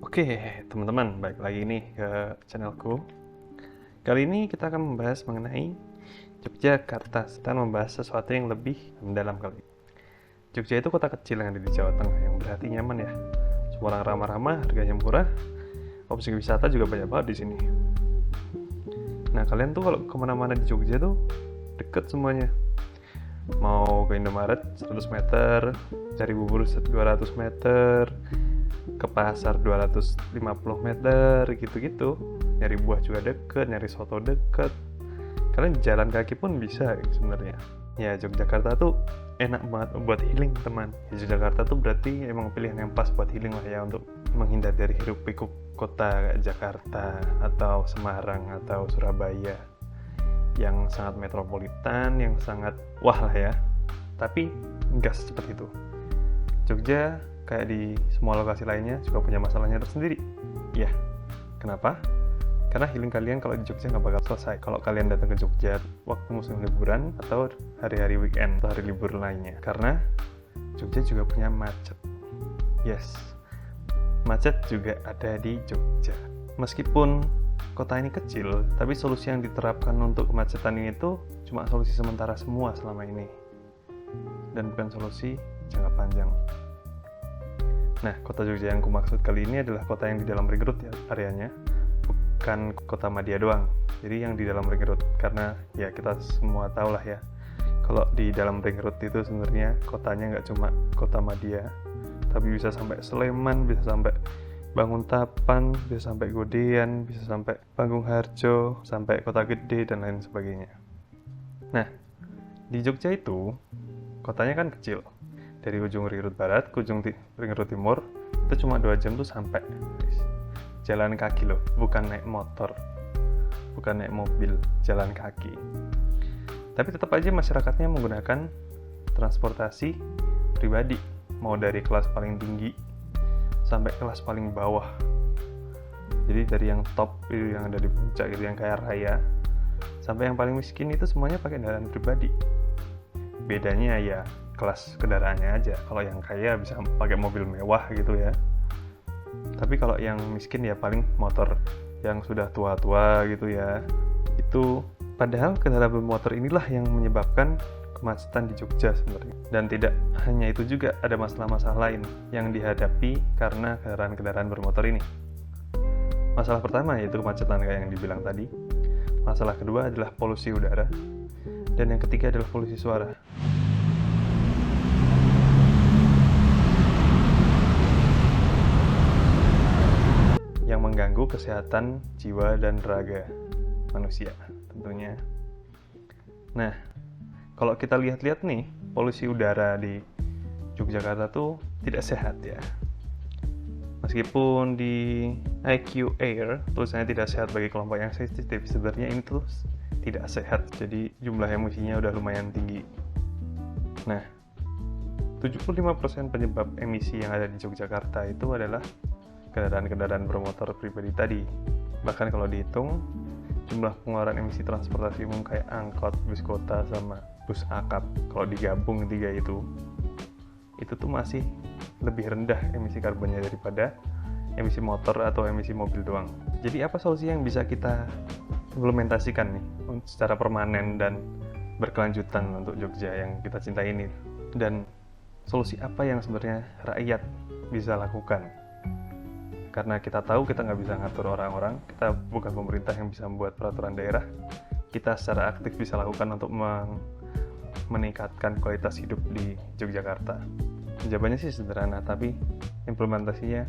Oke, teman-teman, balik lagi nih ke channelku. Kali ini kita akan membahas mengenai Yogyakarta. Kita membahas sesuatu yang lebih mendalam kali. Jogja itu kota kecil yang ada di Jawa Tengah, yang berarti nyaman ya. Semua orang ramah-ramah, harganya murah, opsi wisata juga banyak banget di sini. Nah, kalian tuh kalau kemana-mana di Jogja tuh deket semuanya. Mau ke Indomaret 100 meter, cari bubur 200 meter, ke pasar 250 meter gitu-gitu. Nyari buah juga deket, nyari soto deket. Kalian jalan kaki pun bisa sebenarnya. Ya, Yogyakarta tuh enak banget buat healing, teman. Yogyakarta tuh berarti emang pilihan yang pas buat healing lah ya, untuk menghindar dari hiruk pikuk kota kayak Jakarta atau Semarang atau Surabaya yang sangat metropolitan, yang sangat wah lah ya. Tapi enggak secepat itu. Jogja kayak di semua lokasi lainnya juga punya masalahnya tersendiri. Ya, kenapa? Karena healing kalian kalau di Jogja nggak bakal selesai kalau kalian datang ke Jogja waktu musim liburan atau hari-hari weekend atau hari libur lainnya. Karena Jogja juga punya macet. Yes, macet juga ada di Jogja. Meskipun kota ini kecil, tapi solusi yang diterapkan untuk kemacetan ini tuh cuma solusi sementara semua selama ini. Dan bukan solusi jangka panjang. Nah, kota Jogja yang kumaksud kali ini adalah kota yang di dalam ring road ya areanya, bukan kota Madia doang. Jadi yang di dalam ring road, karena ya kita semua tahu lah ya, kalau di dalam ring road itu sebenarnya kotanya nggak cuma kota Madia, tapi bisa sampai Sleman, bisa sampai Banguntapan, bisa sampai Godean, bisa sampai Panggung-Harjo, sampai Kota Gede dan lain sebagainya. Nah, di Jogja itu kotanya kan kecil. Dari ujung ring road barat ke ujung ring road timur itu cuma 2 jam tuh sampai. Jalan kaki loh, bukan naik motor, bukan naik mobil, jalan kaki. Tapi tetap aja masyarakatnya menggunakan transportasi pribadi, mau dari kelas paling tinggi sampai kelas paling bawah. Jadi dari yang top itu, yang ada di puncak itu, yang kaya raya, sampai yang paling miskin itu semuanya pakai kendaraan pribadi. Bedanya ya kelas kendaraannya aja. Kalau yang kaya bisa pakai mobil mewah gitu ya. Tapi kalau yang miskin ya paling motor yang sudah tua-tua gitu ya. Itu padahal kendaraan bermotor inilah yang menyebabkan kemacetan di Jogja sebenarnya. Dan tidak hanya itu juga, ada masalah-masalah lain yang dihadapi karena kendaraan bermotor ini. Masalah pertama yaitu kemacetan kayak yang dibilang tadi. Masalah kedua adalah polusi udara. Dan yang ketiga adalah polusi suara. Yang mengganggu kesehatan jiwa dan raga manusia tentunya. Nah, kalau kita lihat-lihat nih, polusi udara di Yogyakarta tuh tidak sehat ya. Meskipun di IQ Air tulisannya tidak sehat bagi kelompok yang sensitif, sebenarnya ini tuh tidak sehat. Jadi jumlah emisinya udah lumayan tinggi. Nah, 75% penyebab emisi yang ada di Yogyakarta itu adalah kendaraan-kendaraan bermotor pribadi tadi. Bahkan kalau dihitung, jumlah pengeluaran emisi transportasi umum kayak angkot, bus kota, sama bus akap, kalau digabung tiga itu tuh masih lebih rendah emisi karbonnya daripada emisi motor atau emisi mobil doang. Jadi apa solusi yang bisa kita implementasikan nih secara permanen dan berkelanjutan untuk Jogja yang kita cintai ini? Dan solusi apa yang sebenarnya rakyat bisa lakukan? Karena kita tahu kita nggak bisa ngatur orang-orang, kita bukan pemerintah yang bisa membuat peraturan daerah. Kita secara aktif bisa lakukan untuk meningkatkan kualitas hidup di Yogyakarta. Jawabannya sih sederhana, tapi implementasinya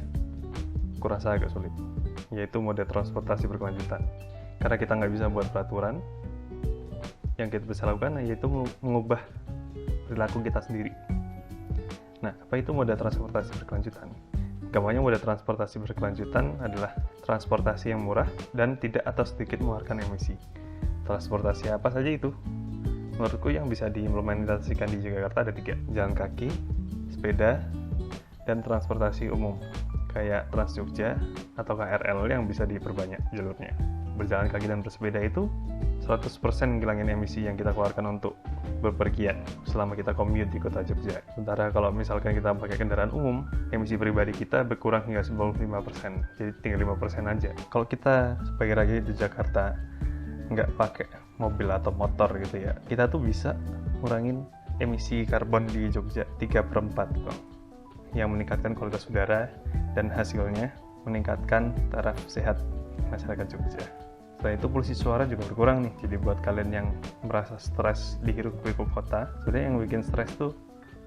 kurasa agak sulit, yaitu moda transportasi berkelanjutan. Karena kita nggak bisa buat peraturan, yang kita bisa lakukan yaitu mengubah perilaku kita sendiri. Nah, apa itu moda transportasi berkelanjutan? Gampangnya moda transportasi berkelanjutan adalah transportasi yang murah dan tidak atau sedikit mengeluarkan emisi. Transportasi apa saja itu? Menurutku yang bisa diimplementasikan di Jakarta ada 3. Jalan kaki, sepeda, dan transportasi umum kayak Trans Jogja atau KRL yang bisa diperbanyak jalurnya. Berjalan kaki dan bersepeda itu 100% ngilangin emisi yang kita keluarkan untuk bepergian selama kita commute di kota Jogja. Sementara kalau misalkan kita pakai kendaraan umum, emisi pribadi kita berkurang hingga 95%, jadi tinggal 5% aja. Kalau kita sebagai rakyat di Jakarta nggak pakai mobil atau motor gitu ya, kita tuh bisa ngurangin emisi karbon di Jogja 3/4 yang meningkatkan kualitas udara dan hasilnya meningkatkan taraf sehat masyarakat Jogja. Selain itu polusi suara juga berkurang nih. Jadi buat kalian yang merasa stres di hiruk-pikuk kota, sebenarnya yang bikin stres tuh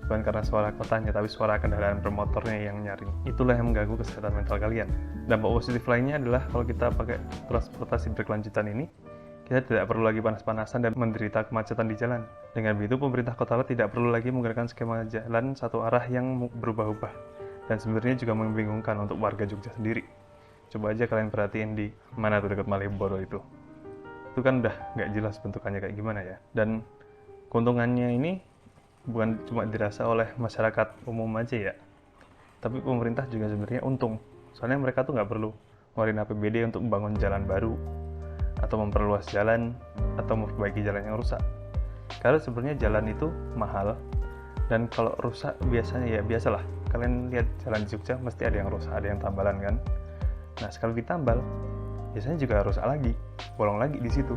bukan karena suara kotanya, tapi suara kendaraan bermotornya yang nyaring. Itulah yang mengganggu kesehatan mental kalian. Dampak positif lainnya adalah kalau kita pakai transportasi berkelanjutan ini, kita tidak perlu lagi panas-panasan dan menderita kemacetan di jalan. Dengan begitu, pemerintah kota tidak perlu lagi menggunakan skema jalan satu arah yang berubah-ubah. Dan sebenarnya juga membingungkan untuk warga Jogja sendiri. Coba aja kalian perhatiin di mana tuh dekat Malioboro itu. Itu kan udah nggak jelas bentukannya kayak gimana ya. Dan keuntungannya ini bukan cuma dirasa oleh masyarakat umum aja ya. Tapi pemerintah juga sebenarnya untung. Soalnya mereka tuh nggak perlu ngeluarin APBD untuk membangun jalan baru, atau memperluas jalan, atau memperbaiki jalan yang rusak. Karena sebenarnya jalan itu mahal. Dan kalau rusak biasanya ya biasalah. Kalian lihat jalan di Jogja mesti ada yang rusak, ada yang tambalan kan. Nah, sekali ditambal, biasanya juga rusak lagi, bolong lagi di situ.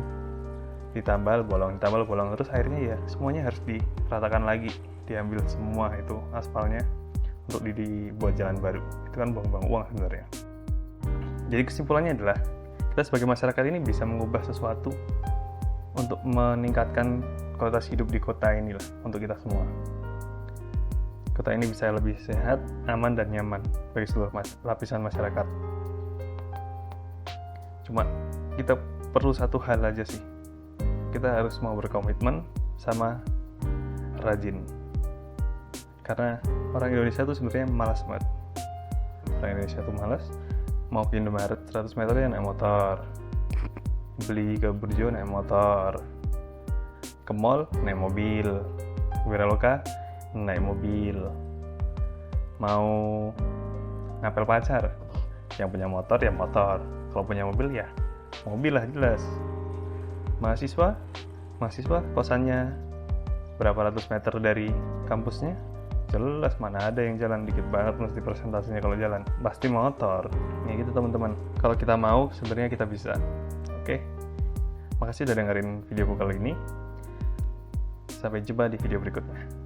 Ditambal, bolong, terus akhirnya ya semuanya harus diratakan lagi, diambil semua itu aspalnya untuk dibuat jalan baru. Itu kan buang-buang uang sebenarnya. Jadi kesimpulannya adalah, kita sebagai masyarakat ini bisa mengubah sesuatu untuk meningkatkan kualitas hidup di kota ini lah, untuk kita semua. Kota ini bisa lebih sehat, aman, dan nyaman bagi seluruh lapisan masyarakat. Cuma kita perlu satu hal aja sih. Kita harus mau berkomitmen sama rajin. Karena orang Indonesia tuh sebenarnya malas banget. Orang Indonesia tuh malas. Mau ke Indomaret 100 meter ya naik motor. Beli ke Burjo naik motor. Ke mall naik mobil. Wiraloka naik mobil. Mau ngapel pacar, yang punya motor ya motor. Kalau punya mobil ya mobil lah jelas. Mahasiswa kosannya berapa ratus meter dari kampusnya, jelas mana ada yang jalan, dikit banget mesti persentasenya kalau jalan, pasti motor. Ya gitu teman-teman, kalau kita mau sebenarnya kita bisa. Oke, makasih udah dengerin videoku kali ini. Sampai jumpa di video berikutnya.